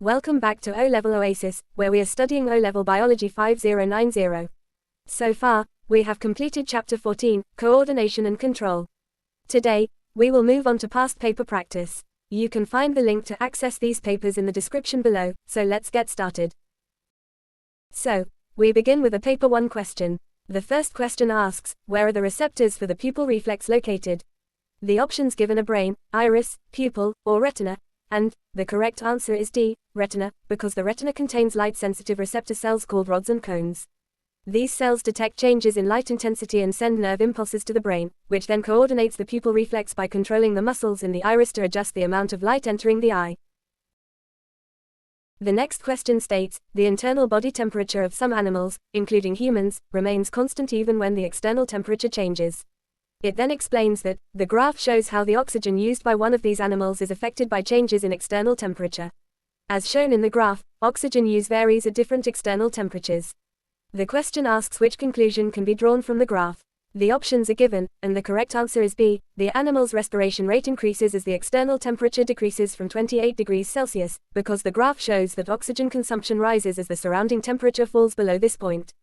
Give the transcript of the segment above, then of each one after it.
Welcome back to O-Level Oasis, where we are studying O-Level Biology 5090. So far, we have completed Chapter 14, Coordination and Control. Today, we will move on to past paper practice. You can find the link to access these papers in the description below, so let's get started. So, we begin with a Paper 1 question. The first question asks, where are the receptors for the pupil reflex located? The options given are brain, iris, pupil, or retina, and the correct answer is D, retina, because the retina contains light-sensitive receptor cells called rods and cones. These cells detect changes in light intensity and send nerve impulses to the brain, which then coordinates the pupil reflex by controlling the muscles in the iris to adjust the amount of light entering the eye. The next question states, the internal body temperature of some animals, including humans, remains constant even when the external temperature changes. It then explains that, the graph shows how the oxygen used by one of these animals is affected by changes in external temperature. As shown in the graph, oxygen use varies at different external temperatures. The question asks which conclusion can be drawn from the graph. The options are given, and the correct answer is B, the animal's respiration rate increases as the external temperature decreases from 28 degrees Celsius, because the graph shows that oxygen consumption rises as the surrounding temperature falls below this point.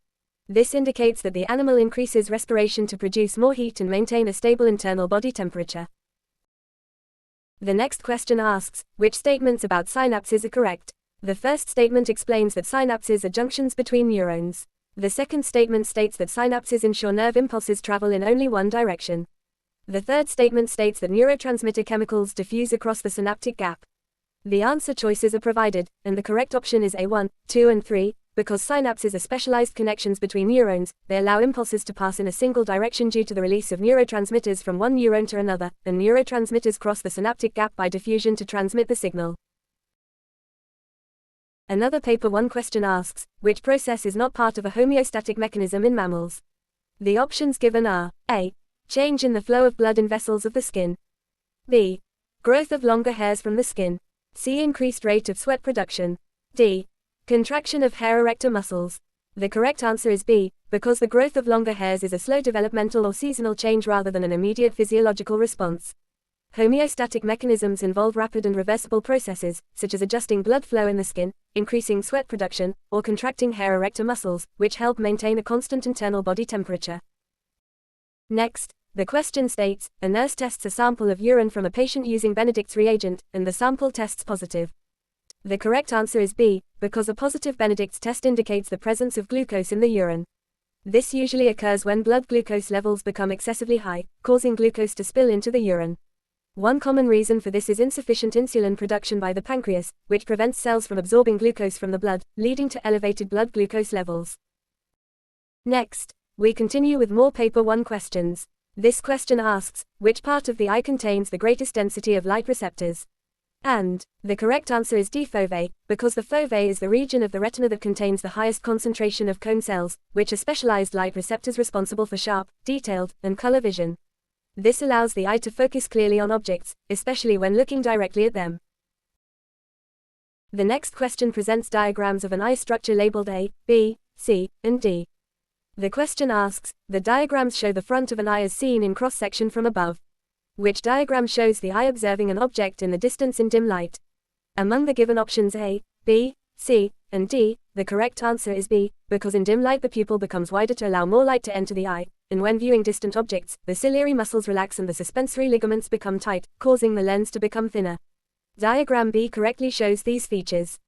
This indicates that the animal increases respiration to produce more heat and maintain a stable internal body temperature. The next question asks, which statements about synapses are correct? The first statement explains that synapses are junctions between neurons. The second statement states that synapses ensure nerve impulses travel in only one direction. The third statement states that neurotransmitter chemicals diffuse across the synaptic gap. The answer choices are provided, and the correct option is A1, 2 and 3. Because synapses are specialized connections between neurons, they allow impulses to pass in a single direction due to the release of neurotransmitters from one neuron to another, and neurotransmitters cross the synaptic gap by diffusion to transmit the signal. Another Paper 1 question asks, which process is not part of a homeostatic mechanism in mammals? The options given are, A. Change in the flow of blood in vessels of the skin. B. Growth of longer hairs from the skin. C. Increased rate of sweat production. D. Contraction of hair erector muscles. The correct answer is B, because the growth of longer hairs is a slow developmental or seasonal change rather than an immediate physiological response. Homeostatic mechanisms involve rapid and reversible processes, such as adjusting blood flow in the skin, increasing sweat production, or contracting hair erector muscles, which help maintain a constant internal body temperature. Next, the question states, a nurse tests a sample of urine from a patient using Benedict's reagent, and the sample tests positive. The correct answer is B, because a positive Benedict's test indicates the presence of glucose in the urine. This usually occurs when blood glucose levels become excessively high, causing glucose to spill into the urine. One common reason for this is insufficient insulin production by the pancreas, which prevents cells from absorbing glucose from the blood, leading to elevated blood glucose levels. Next, we continue with more Paper 1 questions. This question asks, which part of the eye contains the greatest density of light receptors? And the correct answer is D, fovea, because the fovea is the region of the retina that contains the highest concentration of cone cells, which are specialized light receptors responsible for sharp, detailed, and color vision. This allows the eye to focus clearly on objects, especially when looking directly at them. The next question presents diagrams of an eye structure labeled A, B, C, and D. The question asks, the diagrams show the front of an eye as seen in cross-section from above. Which diagram shows the eye observing an object in the distance in dim light? Among the given options A, B, C, and D, the correct answer is B, because in dim light the pupil becomes wider to allow more light to enter the eye, and when viewing distant objects, the ciliary muscles relax and the suspensory ligaments become tight, causing the lens to become thinner. Diagram B correctly shows these features.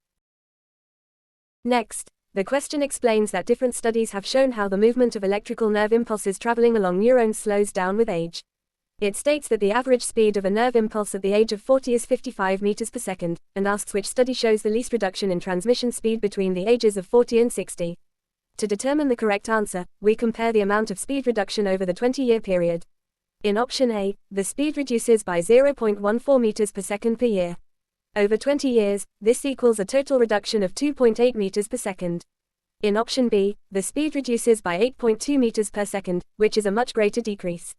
Next, the question explains that different studies have shown how the movement of electrical nerve impulses traveling along neurons slows down with age. It states that the average speed of a nerve impulse at the age of 40 is 55 meters per second, and asks which study shows the least reduction in transmission speed between the ages of 40 and 60. To determine the correct answer, we compare the amount of speed reduction over the 20-year period. In option A, the speed reduces by 0.14 meters per second per year. Over 20 years, this equals a total reduction of 2.8 meters per second. In option B, the speed reduces by 8.2 meters per second, which is a much greater decrease.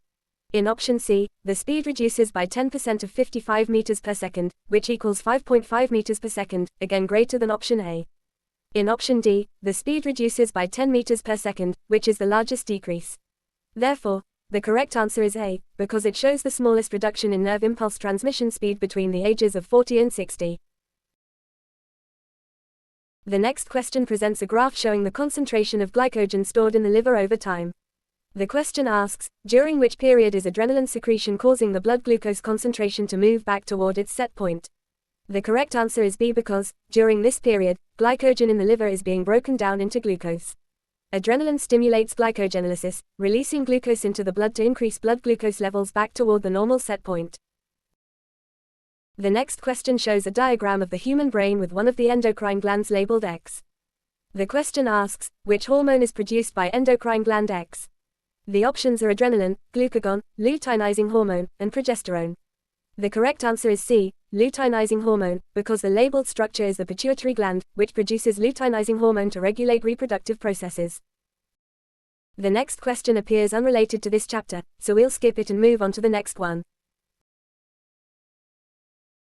In option C, the speed reduces by 10% of 55 meters per second, which equals 5.5 meters per second, again greater than option A. In option D, the speed reduces by 10 meters per second, which is the largest decrease. Therefore, the correct answer is A, because it shows the smallest reduction in nerve impulse transmission speed between the ages of 40 and 60. The next question presents a graph showing the concentration of glycogen stored in the liver over time. The question asks, during which period is adrenaline secretion causing the blood glucose concentration to move back toward its set point? The correct answer is B, because, during this period, glycogen in the liver is being broken down into glucose. Adrenaline stimulates glycogenolysis, releasing glucose into the blood to increase blood glucose levels back toward the normal set point. The next question shows a diagram of the human brain with one of the endocrine glands labeled X. The question asks, which hormone is produced by endocrine gland X? The options are adrenaline, glucagon, luteinizing hormone, and progesterone. The correct answer is C, luteinizing hormone, because the labeled structure is the pituitary gland, which produces luteinizing hormone to regulate reproductive processes. The next question appears unrelated to this chapter, so we'll skip it and move on to the next one.